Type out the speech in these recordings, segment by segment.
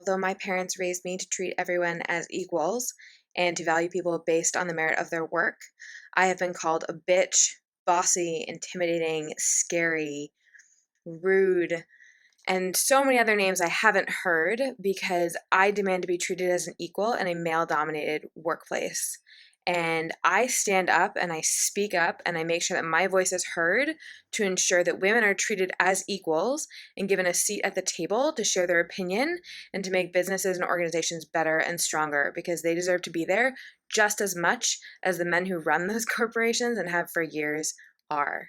Although my parents raised me to treat everyone as equals and to value people based on the merit of their work, I have been called a bitch, bossy, intimidating, scary, rude, and so many other names I haven't heard because I demand to be treated as an equal in a male dominated workplace. And I stand up and I speak up and I make sure that my voice is heard to ensure that women are treated as equals and given a seat at the table to share their opinion and to make businesses and organizations better and stronger because they deserve to be there just as much as the men who run those corporations and have for years are.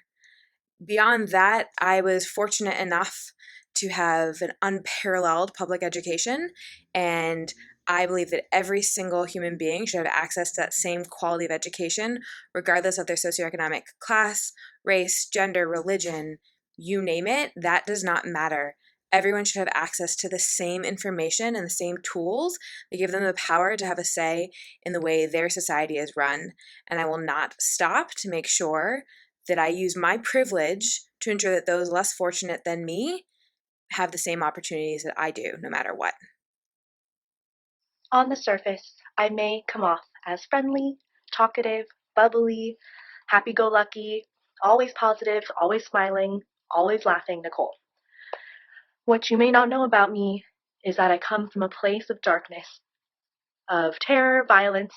Beyond that, I was fortunate enough to have an unparalleled public education, and I believe that every single human being should have access to that same quality of education, regardless of their socioeconomic class, race, gender, religion, you name it, that does not matter. Everyone should have access to the same information and the same tools that give them the power to have a say in the way their society is run. And I will not stop to make sure that I use my privilege to ensure that those less fortunate than me have the same opportunities that I do, no matter what. On the surface, I may come off as friendly, talkative, bubbly, happy go lucky, always positive, always smiling, always laughing Nicole. What you may not know about me is that I come from a place of darkness, of terror, violence,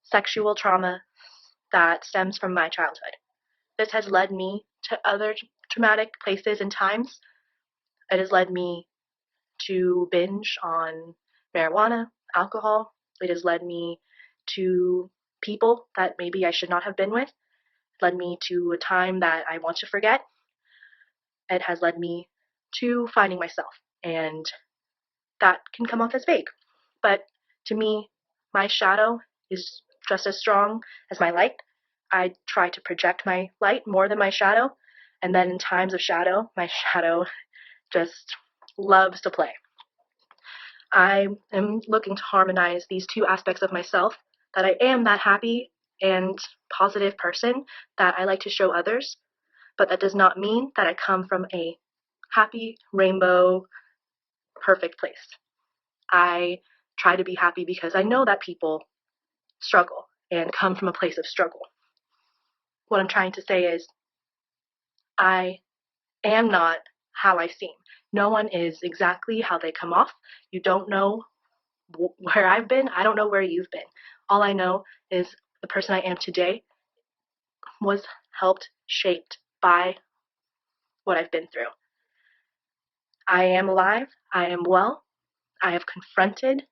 sexual trauma that stems from my childhood. This has led me to other traumatic places and times. It has led me to binge on marijuana, alcohol. It has led me to people that maybe I should not have been with. It led me to a time that I want to forget. It has led me to finding myself. And that can come off as fake. But to me, my shadow is just as strong as my light. I try to project my light more than my shadow. And then in times of shadow, my shadow just loves to play. I am looking to harmonize these two aspects of myself, that I am that happy and positive person that I like to show others, but that does not mean that I come from a happy, rainbow, perfect place. I try to be happy because I know that people struggle and come from a place of struggle. What I'm trying to say is, I am not how I seem. No one is exactly how they come off. You don't know where I've been. I don't know where you've been. All I know is the person I am today was helped, shaped by what I've been through. I am alive. I am well. I have confronted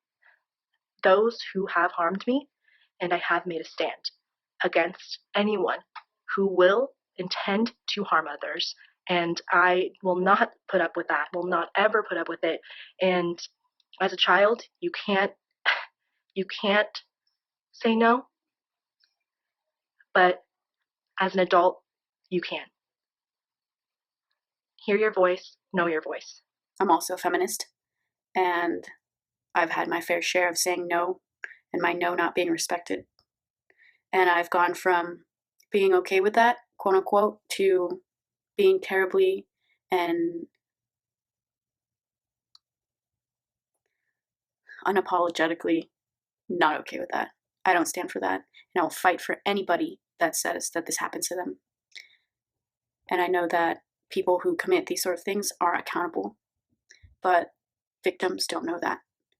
those who have harmed me, and I have made a stand against anyone who will intend to harm others. And I will not put up with that, will not ever put up with it. And as a child, you can't say no, but as an adult, you can. Hear your voice, know your voice. I'm also a feminist, and I've had my fair share of saying no and my no not being respected. And I've gone from being okay with that, quote unquote, to being terribly and unapologetically not okay with that. I don't stand for that. And I will fight for anybody that says that this happens to them. And I know that people who commit these sort of things are accountable, but victims don't know that.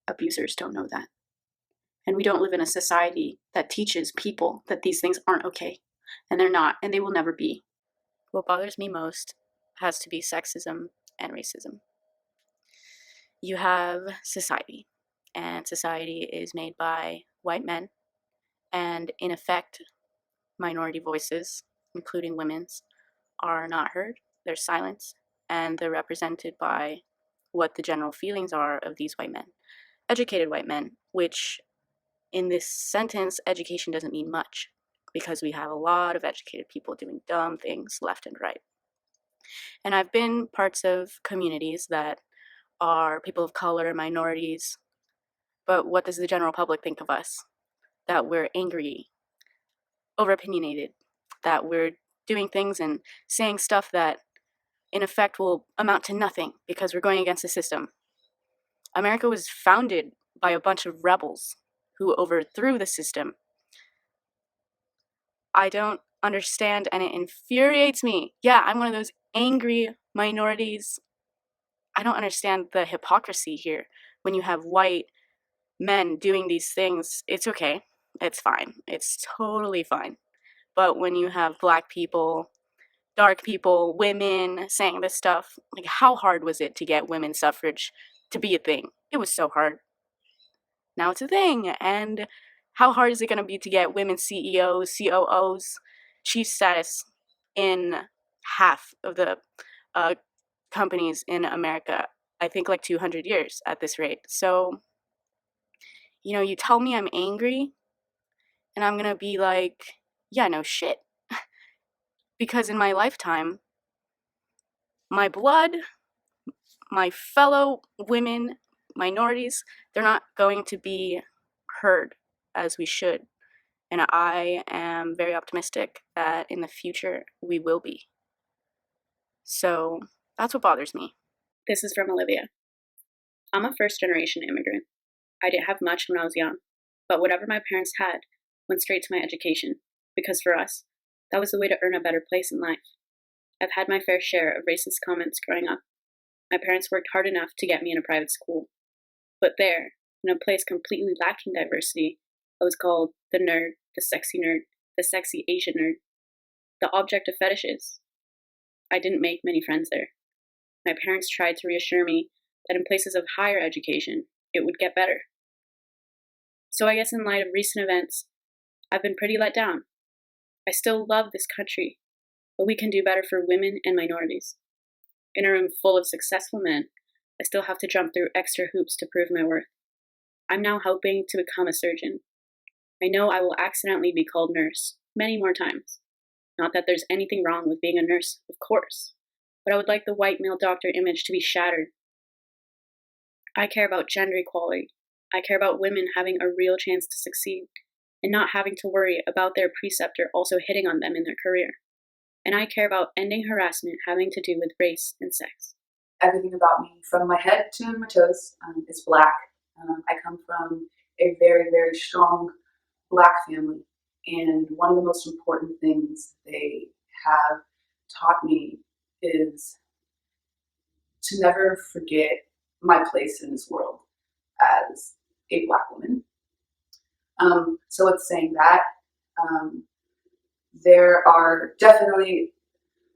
Abusers don't know that. And we don't live in a society that teaches people that these things aren't okay. And they're not, and they will never be. What bothers me most has to be sexism and racism. You have society, and society is made by white men, and in effect, minority voices, including women's, are not heard, they're silenced, and they're represented by what the general feelings are of these white men. Educated white men, which in this sentence, education doesn't mean much because we have a lot of educated people doing dumb things left and right. And I've been parts of communities that are people of color, minorities, but what does the general public think of us? That we're angry, over-opinionated, that we're doing things and saying stuff that in effect will amount to nothing because we're going against the system. America was founded by a bunch of rebels who overthrew the system. I don't understand, and it infuriates me. Yeah, I'm one of those angry minorities. I don't understand the hypocrisy here. When you have white men doing these things, it's okay. It's fine. It's totally fine. But when you have black people, dark people, women saying this stuff, like, how hard was it to get women's suffrage to be a thing? It was so hard. Now it's a thing. And how hard is it going to be to get women CEOs, COOs, chief status in half of the companies in America? I think like 200 years at this rate. So, you tell me I'm angry, and I'm going to be like, yeah, no shit. Because in my lifetime, my blood, my fellow women, minorities, they're not going to be heard as we should. And I am very optimistic that in the future we will be. So that's what bothers me. This is from Olivia. I'm a first-generation immigrant. I didn't have much when I was young, but whatever my parents had went straight to my education, because for us, that was the way to earn a better place in life. I've had my fair share of racist comments growing up. My parents worked hard enough to get me in a private school. But there, in a place completely lacking diversity, I was called the nerd, the sexy Asian nerd, the object of fetishes. I didn't make many friends there. My parents tried to reassure me that in places of higher education, it would get better. So I guess in light of recent events, I've been pretty let down. I still love this country, but we can do better for women and minorities. In a room full of successful men, I still have to jump through extra hoops to prove my worth. I'm now hoping to become a surgeon. I know I will accidentally be called nurse many more times. Not that there's anything wrong with being a nurse, of course, but I would like the white male doctor image to be shattered. I care about gender equality. I care about women having a real chance to succeed and not having to worry about their preceptor also hitting on them in their career. And I care about ending harassment having to do with race and sex. Everything about me, from my head to my toes, is black. I come from a very, very strong black family, and one of the most important things they have taught me is to never forget my place in this world as a black woman. So it's saying that there are definitely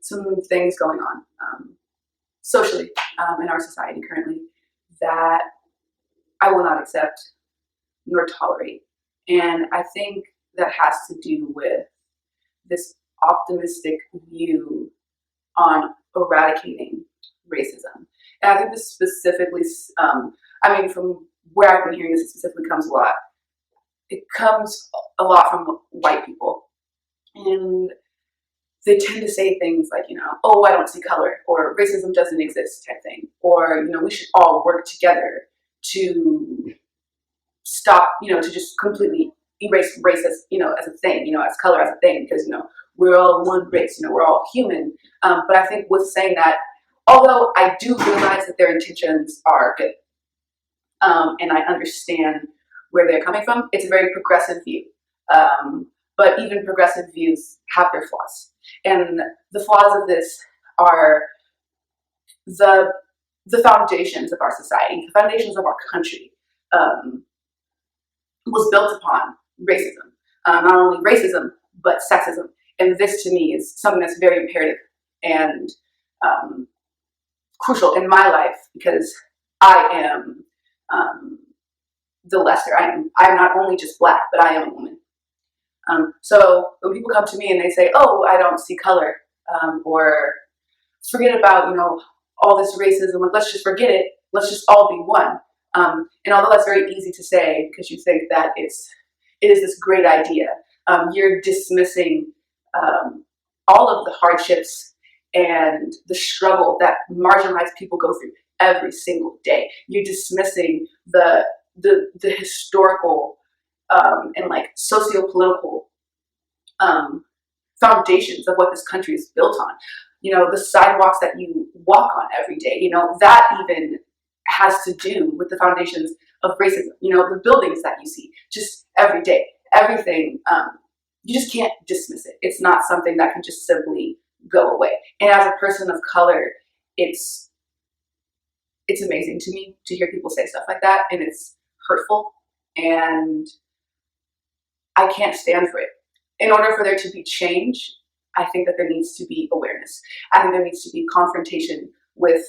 some things going on socially in our society currently that I will not accept nor tolerate. And I think that has to do with this optimistic view on eradicating racism. And I think this specifically, from where I've been hearing this, it specifically comes a lot. It comes a lot from white people. And they tend to say things like, oh, I don't see color, or racism doesn't exist type thing. Or, we should all work together to stop, to just completely erase race as, as a thing, as color as a thing, because, we're all one race, we're all human. But I think with saying that, although I do realize that their intentions are good, and I understand where they're coming from, it's a very progressive view. But even progressive views have their flaws. And the flaws of this are the foundations of our society, the foundations of our country was built upon racism. Not only racism, but sexism. And this to me is something that's very imperative and crucial in my life, because I am the lesser. I'm not only just black, but I am a woman. So when people come to me and they say, oh, I don't see color, or forget about, all this racism, let's just forget it, let's just all be one. And although that's very easy to say because you think that it is this great idea, you're dismissing all of the hardships and the struggle that marginalized people go through every single day. You're dismissing the historical and socio-political foundations of what this country is built on. The sidewalks that you walk on every day, that even has to do with the foundations of racism. You know, the buildings that you see just every day, everything. You just can't dismiss it. It's not something that can just simply go away. And as a person of color, it's amazing to me to hear people say stuff like that, and it's hurtful, and I can't stand for it. In order for there to be change, I think that there needs to be awareness. I think there needs to be confrontation with,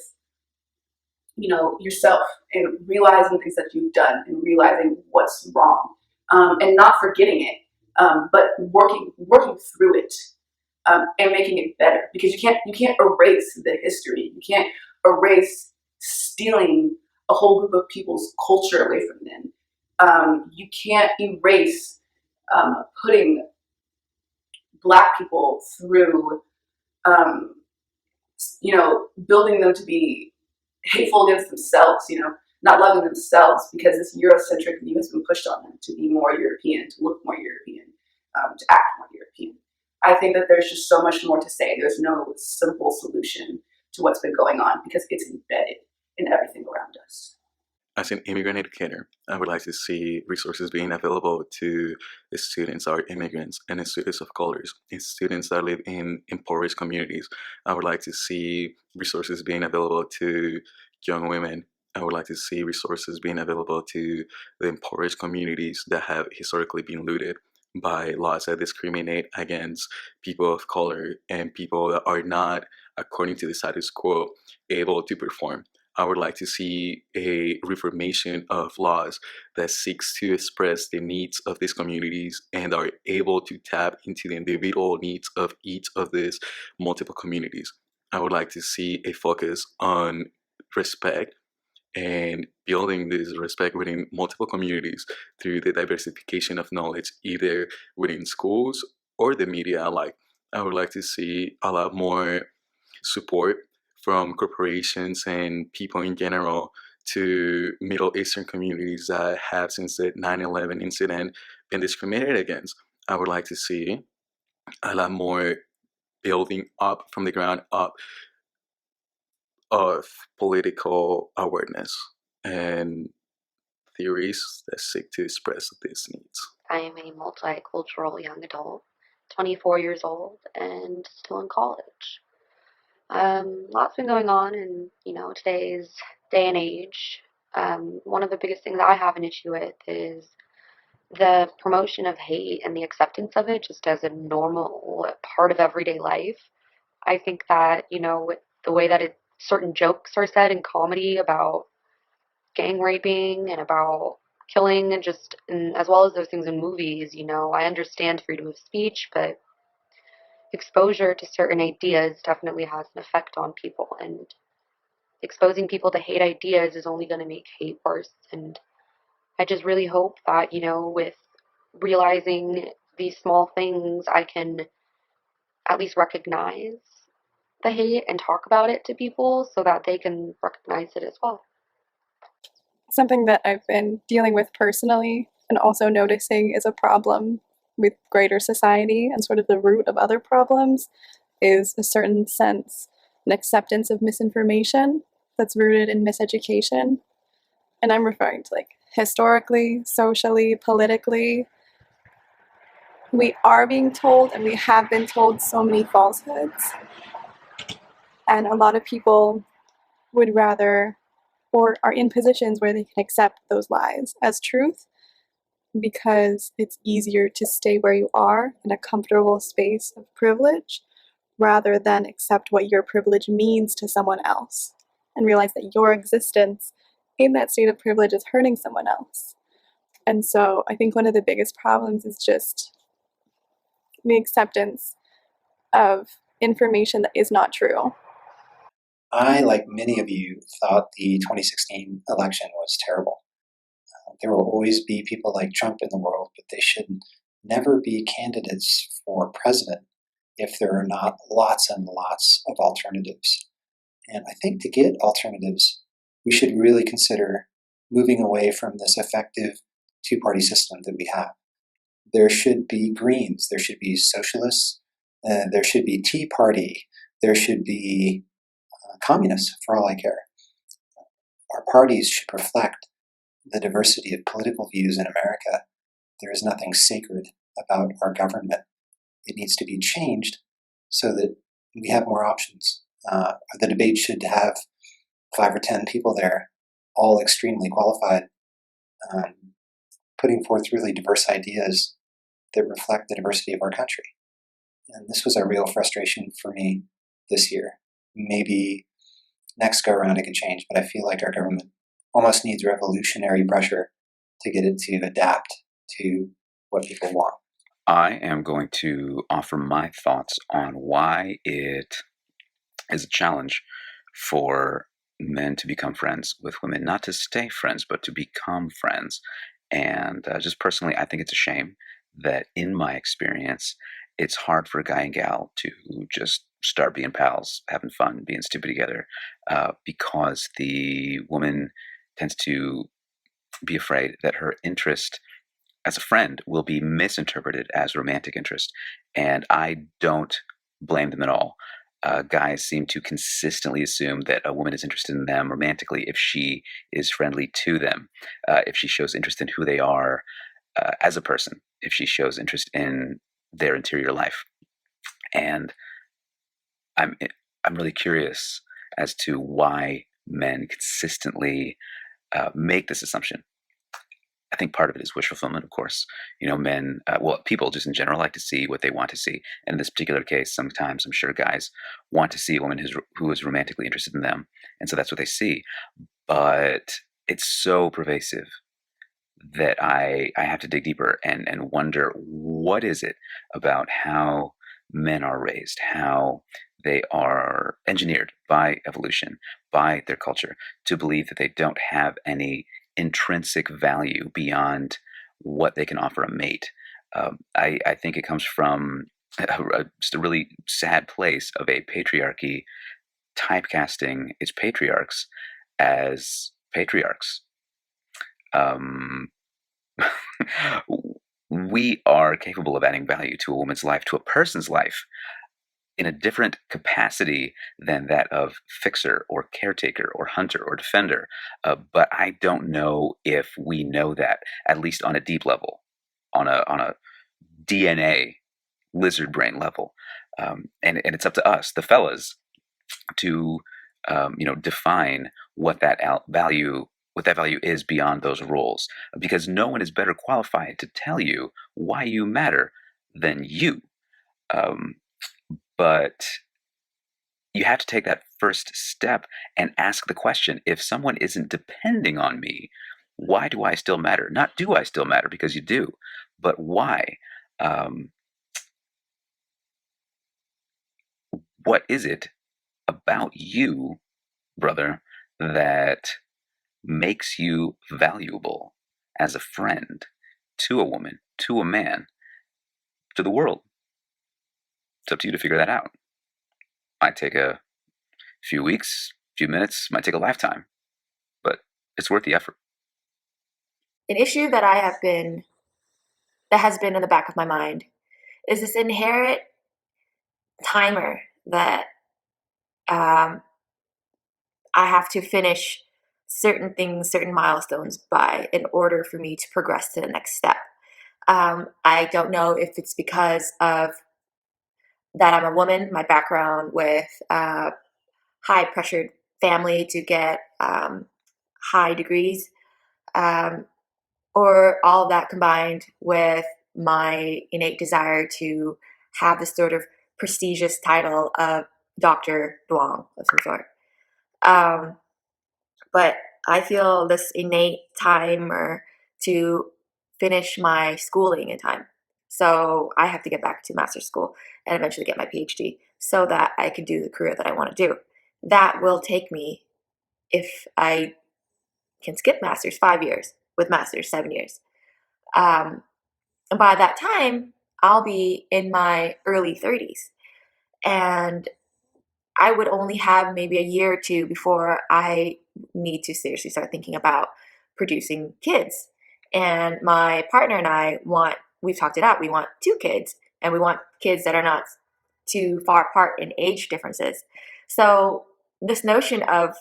you know, yourself, and realizing things that you've done and realizing what's wrong, and not forgetting it, but working through it, and making it better, because you can't erase the history. You can't erase stealing a whole group of people's culture away from them. You can't erase putting Black people through, um, you know, building them to be hateful against themselves, you know, not loving themselves, because this Eurocentric view has been pushed on them to be more European, to look more European, to act more European. I think that there's just so much more to say. There's no simple solution to what's been going on, because it's embedded in everything around us. As an immigrant educator, I would like to see resources being available to the students or immigrants and the students of colors, and students that live in impoverished communities. I would like to see resources being available to young women. I would like to see resources being available to the impoverished communities that have historically been looted by laws that discriminate against people of color and people that are not, according to the status quo, able to perform. I would like to see a reformation of laws that seeks to express the needs of these communities and are able to tap into the individual needs of each of these multiple communities. I would like to see a focus on respect and building this respect within multiple communities through the diversification of knowledge, either within schools or the media alike. I would like to see a lot more support from corporations and people in general to Middle Eastern communities that have, since the 9/11 incident, been discriminated against. I would like to see a lot more building up from the ground up of political awareness and theories that seek to express these needs. I am a multicultural young adult, 24 years old, and still in college. Lots been going on in, today's day and age. One of the biggest things I have an issue with is the promotion of hate and the acceptance of it just as a normal part of everyday life. I think that, with the way that certain jokes are said in comedy about gang raping and about killing, and as well as those things in movies, I understand freedom of speech, but exposure to certain ideas definitely has an effect on people, and exposing people to hate ideas is only going to make hate worse. And I just really hope that, with realizing these small things, I can at least recognize the hate and talk about it to people so that they can recognize it as well. Something that I've been dealing with personally and also noticing is a problem with greater society and sort of the root of other problems is a certain sense and acceptance of misinformation that's rooted in miseducation. And I'm referring to historically, socially, politically. We are being told, and we have been told, so many falsehoods. And a lot of people would rather, or are in positions where they can accept those lies as truth because it's easier to stay where you are in a comfortable space of privilege rather than accept what your privilege means to someone else and realize that your existence in that state of privilege is hurting someone else. And so I think one of the biggest problems is just the acceptance of information that is not true. I, like many of you, thought the 2016 election was terrible. There will always be people like Trump in the world, but they should never be candidates for president if there are not lots and lots of alternatives. And I think to get alternatives, we should really consider moving away from this effective two-party system that we have. There should be Greens, there should be socialists, there should be Tea Party, there should be communists, for all I care. our parties should reflect the diversity of political views in America. There is nothing sacred about our government. It needs to be changed so that we have more options. The debate should have 5 or 10 people there, all extremely qualified, putting forth really diverse ideas that reflect the diversity of our country. And this was a real frustration for me this year. Maybe next go around it can change, but I feel like our government almost needs revolutionary pressure to get it to adapt to what people want. I am going to offer my thoughts on why it is a challenge for men to become friends with women, not to stay friends, but to become friends. And just personally, I think it's a shame that in my experience, it's hard for a guy and gal to just start being pals, having fun, being stupid together, because the woman tends to be afraid that her interest as a friend will be misinterpreted as romantic interest. And I don't blame them at all. Guys seem to consistently assume that a woman is interested in them romantically if she is friendly to them, if she shows interest in who they are as a person, if she shows interest in their interior life. And I'm really curious as to why men consistently make this assumption. I think part of it is wish fulfillment, of course. Men, people just in general like to see what they want to see. And in this particular case, sometimes I'm sure guys want to see a woman who is romantically interested in them. And so that's what they see. But it's so pervasive that I have to dig deeper and wonder, what is it about how men are raised, how they are engineered by evolution, by their culture, to believe that they don't have any intrinsic value beyond what they can offer a mate. I think it comes from just a really sad place of a patriarchy typecasting its patriarchs as patriarchs. We are capable of adding value to a woman's life, to a person's life, in a different capacity than that of fixer or caretaker or hunter or defender. But I don't know if we know that, at least on a deep level, on a DNA lizard brain level. And it's up to us, the fellas, to define what that value is beyond those roles, because no one is better qualified to tell you why you matter than you. But you have to take that first step and ask the question, if someone isn't depending on me, why do I still matter? Not do I still matter, because you do, but why? What is it about you, brother, that makes you valuable as a friend to a woman, to a man, to the world? It's up to you to figure that out. Might take a few weeks, few minutes, might take a lifetime, but it's worth the effort. An issue that has been in the back of my mind is this inherent timer that I have to finish certain things, certain milestones by, in order for me to progress to the next step. I don't know if it's because of that I'm a woman, my background with high pressured family to get high degrees, or all of that combined with my innate desire to have this sort of prestigious title of Dr. Duong of some sort. But I feel this innate timer to finish my schooling in time. So I have to get back to master's school and eventually get my PhD so that I can do the career that I want to do. That will take me, if I can skip master's, 5 years, with master's 7 years. And by that time, I'll be in my early 30s. And I would only have maybe a year or two before I need to seriously start thinking about producing kids. And my partner and we've talked it out, we want 2 kids, and we want kids that are not too far apart in age differences. So this notion of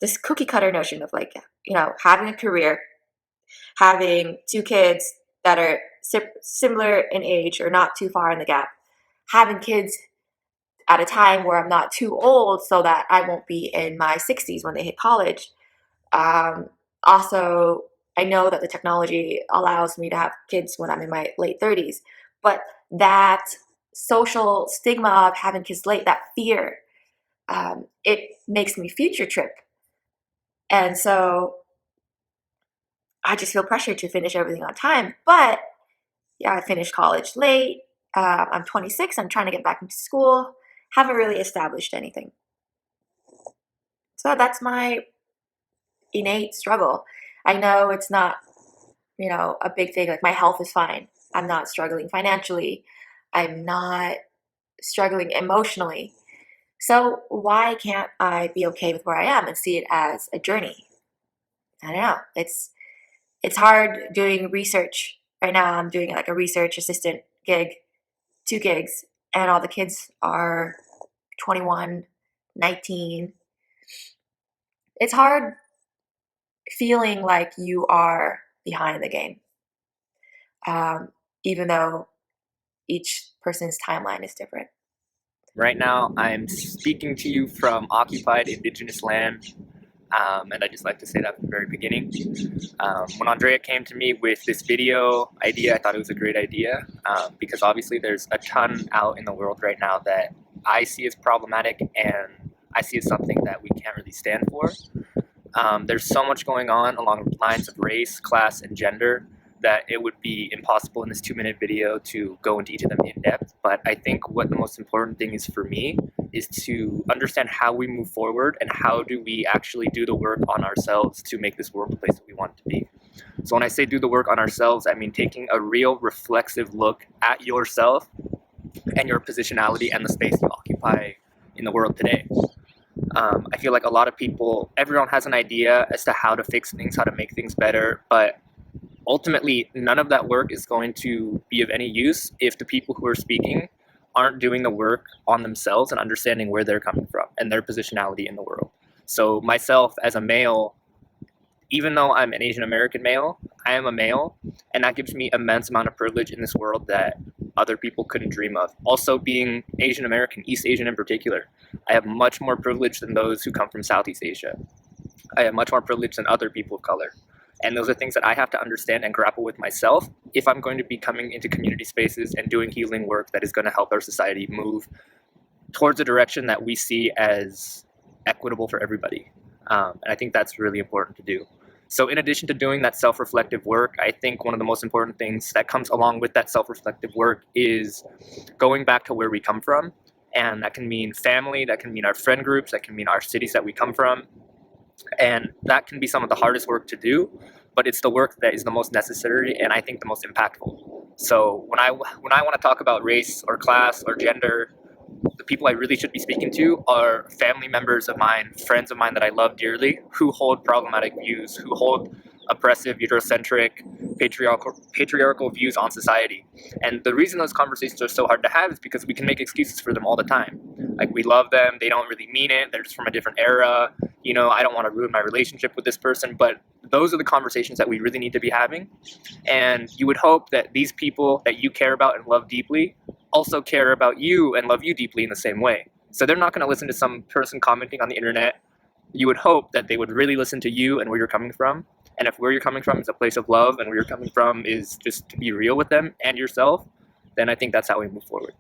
this cookie cutter notion of like, having a career, having 2 kids that are similar in age or not too far in the gap, having kids at a time where I'm not too old so that I won't be in my 60s when they hit college. Also, I know that the technology allows me to have kids when I'm in my late 30s, but that social stigma of having kids late, that fear, it makes me future trip. And so I just feel pressured to finish everything on time. But yeah, I finished college late. I'm 26. I'm trying to get back into school. Haven't really established anything. So that's my innate struggle. I know it's not, a big thing. Like my health is fine. I'm not struggling financially. I'm not struggling emotionally. So why can't I be okay with where I am and see it as a journey? I don't know. It's hard doing research. Right now I'm doing like a research assistant gig, 2 gigs, and all the kids are 21, 19. It's hard feeling like you are behind the game, even though each person's timeline is different. Right now, I'm speaking to you from occupied indigenous land, and I just like to say that from the very beginning. When Andrea came to me with this video idea, I thought it was a great idea, because obviously there's a ton out in the world right now that I see as problematic, and I see as something that we can't really stand for. There's so much going on along the lines of race, class, and gender that it would be impossible in this 2-minute video to go into each of them in depth. But I think what the most important thing is for me is to understand how we move forward and how do we actually do the work on ourselves to make this world the place that we want it to be. So when I say do the work on ourselves, I mean taking a real reflexive look at yourself and your positionality and the space you occupy in the world today. I feel like a lot of people, everyone has an idea as to how to fix things, how to make things better, but ultimately none of that work is going to be of any use if the people who are speaking aren't doing the work on themselves and understanding where they're coming from and their positionality in the world. So myself as a male, even though I'm an Asian American male, I am a male, and that gives me immense amount of privilege in this world that other people couldn't dream of. Also being Asian American, East Asian in particular, I have much more privilege than those who come from Southeast Asia. I have much more privilege than other people of color. And those are things that I have to understand and grapple with myself if I'm going to be coming into community spaces and doing healing work that is going to help our society move towards a direction that we see as equitable for everybody. And I think that's really important to do. So in addition to doing that self-reflective work, I think one of the most important things that comes along with that self-reflective work is going back to where we come from. And that can mean family, that can mean our friend groups, that can mean our cities that we come from. And that can be some of the hardest work to do, but it's the work that is the most necessary and I think the most impactful. So when I want to talk about race or class or gender, the people I really should be speaking to are family members of mine, friends of mine that I love dearly, who hold problematic views, who hold oppressive, Eurocentric, patriarchal views on society. And the reason those conversations are so hard to have is because we can make excuses for them all the time. Like, we love them, they don't really mean it, they're just from a different era, I don't want to ruin my relationship with this person, but those are the conversations that we really need to be having. And you would hope that these people that you care about and love deeply also care about you and love you deeply in the same way. So they're not going to listen to some person commenting on the internet. You would hope that they would really listen to you and where you're coming from. And if where you're coming from is a place of love and where you're coming from is just to be real with them and yourself, then I think that's how we move forward.